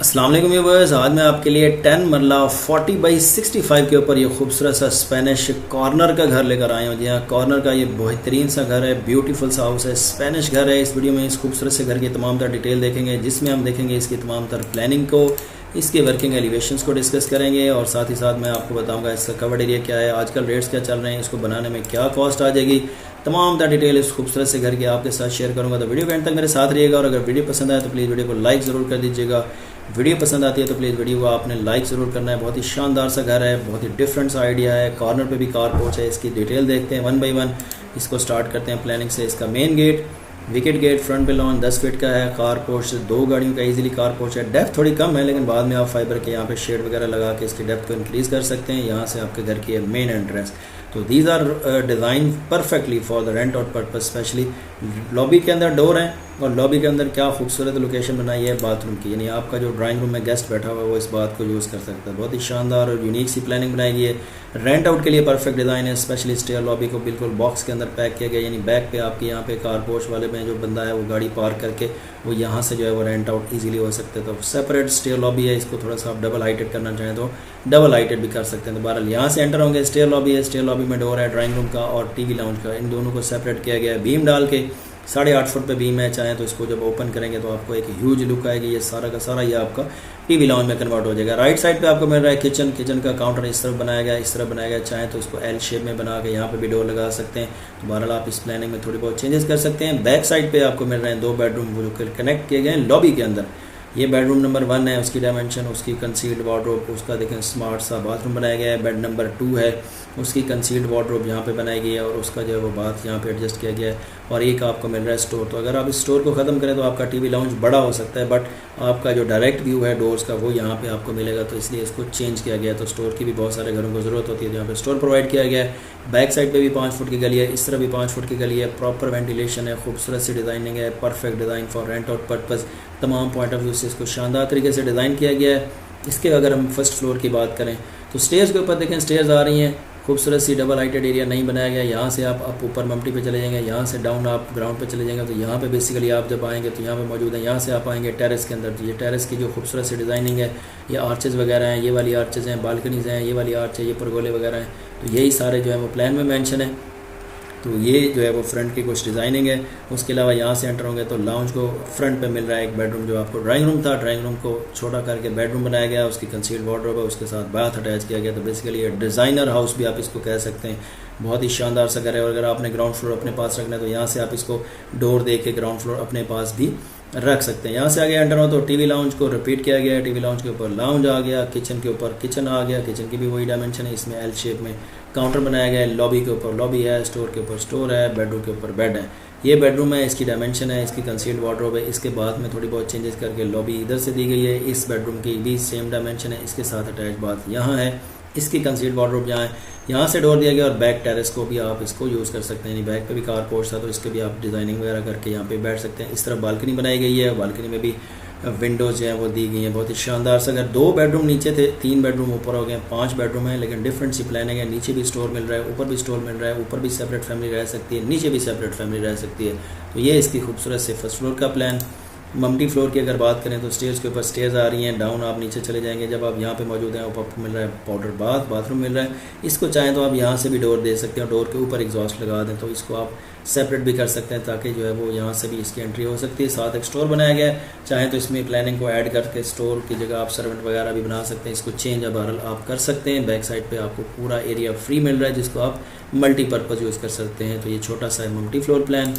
अस्सलाम वालेकुम व्यूअर्स, आज मैं आपके लिए 10 मरला 40x65 के ऊपर ये खूबसूरत सा स्पेनिश कॉर्नर का घर लेकर आए हूँ। जी हाँ, कॉर्नर का ये बेहतरीन सा घर है, ब्यूटीफुल सा हाउस है, स्पेनिश घर है। इस वीडियो में इस खूबसूरत से घर की तमाम तर डिटेल देखेंगे, जिसमें हम देखेंगे इसकी तमाम तर प्लानिंग को, इसके वर्किंग एलिवेशंस को डिस्कस करेंगे और साथ ही साथ मैं आपको बताऊंगा इसका कवर्ड एरिया क्या है, आजकल रेट्स क्या चल रहे हैं, इसको बनाने में क्या कॉस्ट आ जाएगी। तमाम ता डिटेल इस खूबसूरत से घर की आपके साथ शेयर करूंगा, तो वीडियो के एंड तक मेरे साथ रहिएगा। और अगर वीडियो पसंद आए तो प्लीज़ वीडियो को लाइक ज़रूर कर दीजिएगा। वीडियो पसंद आती है तो प्लीज़ वीडियो को आपने लाइक ज़रूर करना है। बहुत ही शानदार सा घर है, बहुत ही डिफरेंट सा आइडिया है। कॉर्नर पे भी कार पोर्च है, इसकी डिटेल देखते हैं वन बाई वन। इसको स्टार्ट करते हैं प्लानिंग से। इसका main gate, wicket gate, front पे लॉन 10 फीट का है। कार पोर्च से 2 गाड़ियों का इजीली कार पोर्च है। डेप्थ थोड़ी कम है, लेकिन बाद में आप फाइबर के यहाँ पे शेड वगैरह लगा के इसकी डेप्थ को इंक्रीज़ कर सकते हैं। यहाँ से आपके घर की है मेन एंट्रेंस। तो these are design perfectly for the rent out purpose. Specially lobby के अंदर डोर है और लॉबी के अंदर क्या खूबसूरत लोकेशन बनाई है बाथरूम की, यानी आपका जो ड्राइंग रूम में गेस्ट बैठा हुआ है वो इस बात को यूज़ कर सकता है। बहुत ही शानदार और यूनिक सी प्लानिंग बनाई गई है। रेंट आउट के लिए परफेक्ट डिज़ाइन है। स्पेशली स्टेयर लॉबी को बिल्कुल बॉक्स के अंदर पैक किया गया, यानी बैक पे आपके यहाँ पे कार पोर्च वाले में जो बंदा है वो गाड़ी पार्क करके वो यहाँ से जो है वो रेंट आउट ईजिली हो सकते हैं। तो सेपरेट स्टेयर लॉबी है, इसको थोड़ा सा आप डबल हाइटेड करना चाहें तो डबल हाइटेड भी कर सकते हैं। तो बहरहाल यहाँ से एंटर होंगे, स्टेयर लॉबी है, स्टेयर लॉबी में डोर है ड्राइंग रूम का और टीवी लाउंज का, इन दोनों को सेपरेट किया गया है बीम डाल के। 8.5 फुट पे बीम है, चाहें तो इसको जब ओपन करेंगे तो आपको एक ह्यूज लुक आएगी। ये सारा का सारा ये आपका टीवी लाउंज में कन्वर्ट हो जाएगा। राइट साइड पे आपको मिल रहा है किचन। किचन का काउंटर इस तरफ बनाया गया, इस तरफ बनाया गया। चाहें तो इसको एल शेप में बना के यहाँ पे भी डोर लगा सकते हैं। तो बहरहाल आप इस प्लानिंग में थोड़ी बहुत चेंजेस कर सकते हैं। बैक साइड पे आपको मिल रहे हैं 2 बेडरूम जो कनेक्ट किए गए हैं लॉबी के अंदर। ये बेडरूम नंबर 1 है, उसकी डायमेंशन, उसकी कंसील्ड वार्डरोब, उसका देखें स्मार्ट सा बाथरूम बनाया गया है। बेड नंबर 2 है, उसकी कंसील्ड वार्डरोब यहाँ पे बनाई गई है और उसका जो है वो बाथ यहाँ पे एडजस्ट किया गया है। और एक आपको मिल रहा है स्टोर। तो अगर आप इस स्टोर को ख़त्म करें तो आपका टीवी लाउंज बड़ा हो सकता है, बट आपका जो डायरेक्ट व्यू है डोर्स का वो यहाँ पे आपको मिलेगा, तो इसलिए इसको चेंज किया गया है। तो स्टोर की भी बहुत सारे घरों को ज़रूरत होती है, तो यहाँ पे स्टोर प्रोवाइड किया गया है। बैक साइड पे भी 5 फुट की गली है, इस तरह भी 5 फुट की गली है। प्रॉपर वेंटिलेशन है, खूबसूरत सी डिज़ाइनिंग है, perfect design for rent out purpose. तमाम पॉइंट ऑफ व्यू से इसको शानदार तरीके से डिज़ाइन किया गया है। इसके अगर हम फर्स्ट फ्लोर की बात करें तो स्टेयर्स के ऊपर देखें, स्टेयर्स आ रही हैं, खूबसूरत सी डबल हाइटेड एरिया नहीं बनाया गया। यहाँ से आप ऊपर मम्टी पे चले जाएंगे, यहाँ से डाउन आप ग्राउंड पे चले जाएंगे। तो यहाँ पे बेसिकली आप जब आएंगे तो यहाँ पे मौजूद है। यहाँ से आप आएंगे टेरेस के अंदर, तो ये टेरेस की जो खूबसूरत सी डिज़ाइनिंग है, ये आर्चेज़ वगैरह हैं, ये वाली आर्चेज़ हैं, बालकनीज़ हैं, ये वाली आर्च है, ये परगोले वगैरह हैं। तो यही सारे जो है वो प्लान में मेंशन है। तो ये जो है वो फ्रंट की कुछ डिज़ाइनिंग है। उसके अलावा यहाँ से एंटर होंगे तो लाउंज को फ्रंट पे मिल रहा है एक बेडरूम, जो आपको ड्राइंग रूम था, ड्राइंग रूम को छोटा करके बेडरूम बनाया गया। उसकी कंसील्ड वार्डरोब है, उसके साथ बाथ अटैच किया गया। तो बेसिकली ये डिज़ाइनर हाउस भी आप इसको कह सकते हैं। बहुत ही शानदार सा घर है। और अगर आपने ग्राउंड फ्लोर अपने पास रखना है तो यहाँ से आप इसको डोर दे के ग्राउंड फ्लोर अपने पास भी रख सकते हैं। यहाँ से आगे एंटर हो तो टीवी लाउंज को रिपीट किया गया है। टीवी लाउंज के ऊपर लाउंज आ गया, किचन के ऊपर किचन आ गया। किचन की भी वही डायमेंशन है, इसमें एल शेप में काउंटर बनाया गया है। लॉबी के ऊपर लॉबी है, स्टोर के ऊपर स्टोर है, बेडरूम के ऊपर बेड है। ये बेडरूम है, इसकी डायमेंशन है, इसकी कंसील्ड वार्डरोब है। इसके बाद में थोड़ी बहुत चेंजेस करके लॉबी इधर से दी गई है। इस बेडरूम की भी सेम डायमेंशन है, इसके साथ अटैच बाथ यहाँ है। इसकी कंसील्ड वार्डरोब यहाँ है, यहाँ से डोर दिया गया। और बैक टेरेस को भी आप इसको यूज़ कर सकते हैं, यानी बैक पे भी कार पोर्च था तो इसके भी आप डिज़ाइनिंग वगैरह करके यहाँ पे बैठ सकते हैं। इस तरफ बालकनी बनाई गई है, बालकनी में भी विंडोज़ जो हैं वो दी गई हैं। बहुत ही शानदार सा अगर 2 बेडरूम नीचे थे, 3 बेडरूम ऊपर हो गए, 5 बेडरूम है, लेकिन डिफरेंट सी प्लानिंग है। नीचे भी स्टोर मिल रहा है, ऊपर भी स्टोर मिल रहा है, ऊपर भी सेपरेट फैमिली रह सकती है, नीचे भी सेपरेट फैमिली रह सकती है। तो ये इसकी खूबसूरत से फर्स्ट फ्लोर का प्लान। मल्टी फ्लोर की अगर बात करें तो स्टेयर्स के ऊपर स्टेयर्स आ रही हैं, डाउन आप नीचे चले जाएंगे। जब आप यहाँ पे मौजूद हैं ऊपर आपको मिल रहा है पाउडर बाथ, बाथरूम मिल रहा है। इसको चाहें तो आप यहाँ से भी डोर दे सकते हैं, डोर के ऊपर एग्जॉस्ट लगा दें तो इसको आप सेपरेट भी कर सकते हैं, ताकि जो है वो यहाँ से भी इसकी एंट्री हो सकती है। साथ एक स्टोर बनाया गया है, चाहें तो इसमें प्लानिंग को ऐड करके स्टोर की जगह आप सर्वेंट वगैरह भी बना सकते हैं। इसको चेंज बहरहाल आप कर सकते हैं। बैक साइड पे आपको पूरा एरिया फ्री मिल रहा है, जिसको आप मल्टीपर्पज़ यूज़ कर सकते हैं। तो ये छोटा सा मल्टी फ्लोर प्लान।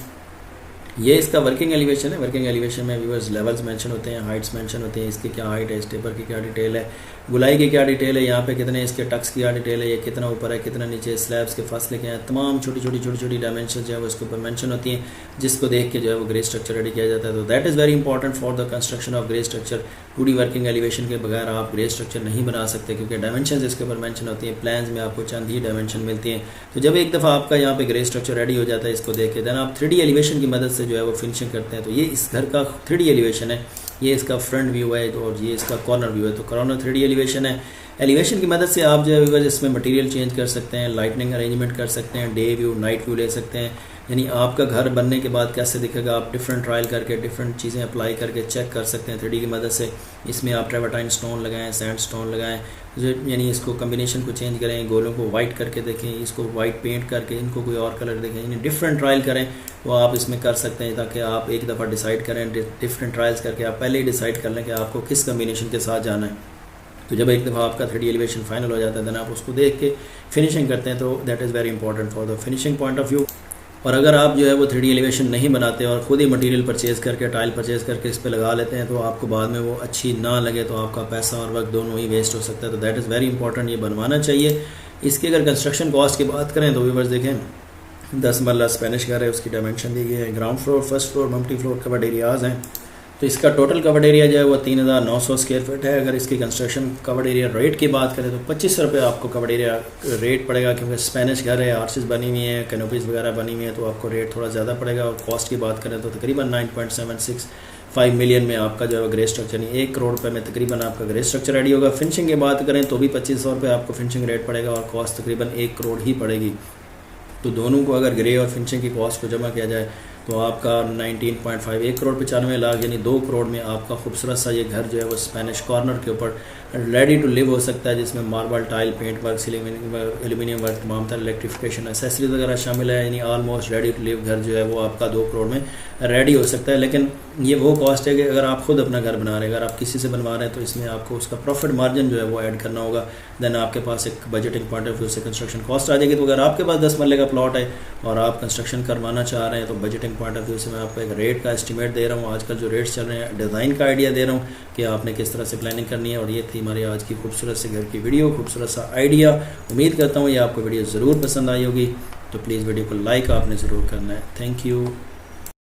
ये इसका वर्किंग एलिवेशन है। वर्किंग एलिवेशन में व्यूअर्स लेवल्स मेंशन होते हैं, हाइट्स मेंशन होते हैं, इसकी क्या हाइट है, स्टेपर की क्या डिटेल है, गुलाई की क्या डिटेल है, यहाँ पे कितने इसके टक्स की क्या डिटेल है, ये कितना ऊपर है, कितना नीचे, स्लैब्स के फासले क्या हैं, तमाम छोटी छोटी डायमेंशन जो है वो इसके ऊपर मेंशन होती हैं, जिसको देख के जो है वो ग्रे स्ट्रक्चर रेडी किया जाता है। तो that is very important for the construction of grey structure. 2D working elevation के बगैर आप ग्रे स्ट्रक्चर नहीं बना सकते, क्योंकि डायमेंशन इसके ऊपर मेंशन होती हैं। प्लान्स में आपको चंद ही डायमेंशन मिलती हैं। तो जब एक दफ़ा आपका यहाँ पे ग्रे स्ट्रक्चर रेडी हो जाता है, इसको देख के देन आप 3D एलिवेशन की मदद से जो है वो फिनिशिंग करते हैं। तो ये इस घर का 3D एलिवेशन है। ये इसका फ्रंट व्यू है और ये इसका कॉर्नर व्यू है। तो कॉर्नर 3D एलिवेशन है। एलिवेशन की मदद से आप जो है इसमें मटेरियल चेंज कर सकते हैं, लाइटनिंग अरेंजमेंट कर सकते हैं, डे व्यू, नाइट व्यू ले सकते हैं। यानी आपका घर बनने के बाद कैसे दिखेगा, आप डिफरेंट ट्रायल करके डिफरेंट चीज़ें अप्लाई करके चेक कर सकते हैं 3D की मदद से। इसमें आप ट्रेवर्टाइन स्टोन लगाएं, सैंड स्टोन लगाएं, यानी इसको कम्बिनेशन को चेंज करें, गोलों को वाइट करके देखें, इसको वाइट पेंट करके इनको कोई और कलर देखें, यानी डिफरेंट ट्रायल करें तो आप इसमें कर सकते हैं, ताकि आप एक दफ़ा डिसाइड करें, डिफरेंट ट्रायल्स करके आप पहले ही डिसाइड कर लें कि आपको किस कम्बिनेशन के साथ जाना है। तो जब एक दफ़ा आपका 3D एलिवेशन फाइनल हो जाता है देन आप उसको देख के फिनिशिंग करते हैं, तो that is very important for the finishing point of view. और अगर आप जो है वो 3D एलिवेशन नहीं बनाते और ख़ुद ही मटेरियल परचेज़ करके टाइल परचेज़ करके इस पर लगा लेते हैं, तो आपको बाद में वो अच्छी ना लगे तो आपका पैसा और वक्त दोनों ही वेस्ट हो सकता है। तो दैट इज़ वेरी इंपॉर्टेंट, ये बनवाना चाहिए। इसकी अगर कंस्ट्रक्शन कॉस्ट की बात करें तो व्यूअर्स देखें 10 मरला स्पेनिश घर है, उसकी डायमेंशन दी गई है, ground floor, first floor, multi floor covered areas हैं। तो इसका टोटल कवर्ड एरिया जो है वो 3900 स्क्वायर फीट है। अगर इसकी कंस्ट्रक्शन कवर्ड एरिया रेट की बात करें तो 25 रुपये आपको कवर्ड एरिया रेट पड़ेगा, क्योंकि स्पेनिश घर है, आर्चेस बनी हुई हैं, कैनोपीज़ वगैरह बनी हुई हैं, तो आपको रेट थोड़ा ज़्यादा पड़ेगा। और कॉस्ट की बात करें तो तकरीबन 9.765 मिलियन में आपका जो है ग्रे स्ट्रक्चर, यानी 1 करोड़ रुपये में तकरीबन आपका ग्रे स्ट्रक्चर रेडी होगा। फिनिशिंग की बात करें तो भी 2500 रुपये आपको फिनिशिंग रेट पड़ेगा और कॉस्ट तकरीबन 1 करोड़ ही पड़ेगी। तो दोनों को अगर ग्रे और फिनिशिंग की कॉस्ट को जमा किया जाए तो आपका 19.5 1 करोड़ 95 लाख, यानी 2 करोड़ में आपका खूबसूरत सा ये घर जो है वो स्पेनिश कॉर्नर के ऊपर रेडी टू लिव हो सकता है, जिसमें marble, tile, paint work, aluminium work, तमाम तरह इलेक्ट्रिफिकेशन एसेसरीज वगैरह शामिल है, यानी ऑलमोस्ट रेडी टू लिव घर जो है वो आपका 2 करोड़ में रेडी हो सकता है। लेकिन ये वो कॉस्ट है कि अगर आप खुद अपना घर बना रहे हैं, अगर आप किसी से बनवा रहे हैं, तो इसमें आपको उसका प्रॉफिट मार्जिन जो है वो ऐड करना होगा। देन आपके पास एक बजटिंग पॉइंट ऑफ व्यू से कंस्ट्रक्शन कॉस्ट आ जाएगी। तो अगर आपके पास 10 मरले का प्लॉट है और आप कंस्ट्रक्शन करवाना चाह रहे हैं, तो बजटिंग पॉइंट ऑफ व्यू से मैं आपको एक रेट का एस्टिमेट दे रहा हूँ, आजकल जो रेट्स चल रहे हैं, डिज़ाइन का आइडिया दे रहा हूँ कि आपने किस तरह से प्लानिंग करनी है। और ये थी हमारी आज की खूबसूरत से घर की वीडियो, खूबसूरत सा आइडिया। उम्मीद करता हूँ ये आपको वीडियो ज़रूर पसंद आई होगी। तो प्लीज़ वीडियो को लाइक आपने ज़रूर करना है। Thank you.